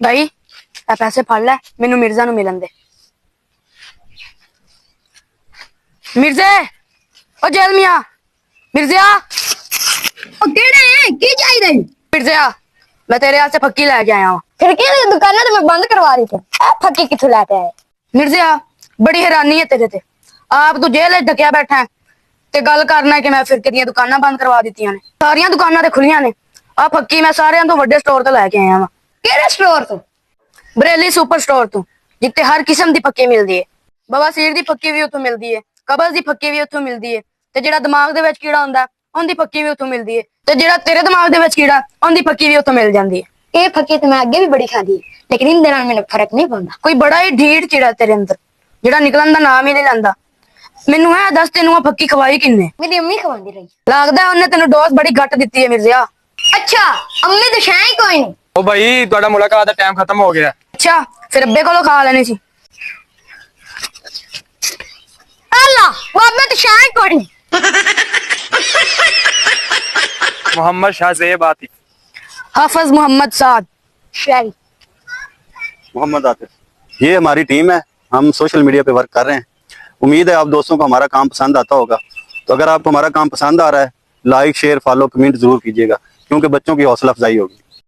भाई आ पैसे फड़ लै, मैनू मिर्जा नू मिलन दे। मिर्जे ओ जेलमिया मिर्जिया मिर्जिया मैं तेरे हाथ से फक्की लेके आया हूं। फिर क्या दुकान तो मैं बंद करवा रही थी। फकी किथों लेके आए? मिर्जिया बड़ी हैरानी है तेरे ते। आप तू जेल च ढकिया बैठा है ते गल करना है कि मैं फिरके दी दुकानां बंद करवा दित्तियां ने। सारियां दुकानां ते खुलियां ने। आ फक्की मैं सारियां तो वड्डे स्टोर तो लेके आया वां। केड़े स्टोर तो? बरेली सुपर स्टोर तो, जिथे हर किस्म दी फक्की मिलदी है। बवासीर दी फक्की भी उत्थों मिलदी है, कब्ज दी फक्की भी उत्थों मिलदी है, ते जेड़ा दिमाग दे विच कीड़ा हुंदा उंदी फक्की भी उत्थों मिलदी है, ते जेड़ा तेरे दिमाग दे विच कीड़ा उंदी फक्की भी उत्थों मिल जांदी है। ये फकी तो मैं अगे भी बड़ी खादी, लेकिन इन दिनों मैंने फर्क नहीं पड़ता। कोई बड़ा ही ढीठ कीड़ा तेरे अंदर, जेड़ा निकलन दा नाम ही नहीं लैंदा। मैनू है दस तेनू फक्की खवाई किन्ने? मेरी अम्मी खवांदी रही। लगदा उन्ने तेनू डोज बड़ी घट दित्ती है मिर्जिया। अच्छा अम्मी तो शायद ही कोई नहीं। ओ भाई तुहाडा मुलाकात दा टाइम खत्म हो गया। अच्छा फिर अब्बे कोलों खा लेनी सी। अल्लाह वो अम्मी तो शायद ही कोई नहीं। मोहम्मद शाहजेब आतिफ। हाफिज मोहम्मद साद शायद मोहम्मद आतिफ। ये हमारी टीम है, हम सोशल मीडिया पे वर्क कर रहे हैं। उम्मीद है आप दोस्तों को हमारा काम पसंद आता होगा। तो अगर आपको हमारा काम पसंद आ रहा है, लाइक शेयर फॉलो कमेंट जरूर कीजिएगा, क्योंकि बच्चों की हौसला अफजाई होगी।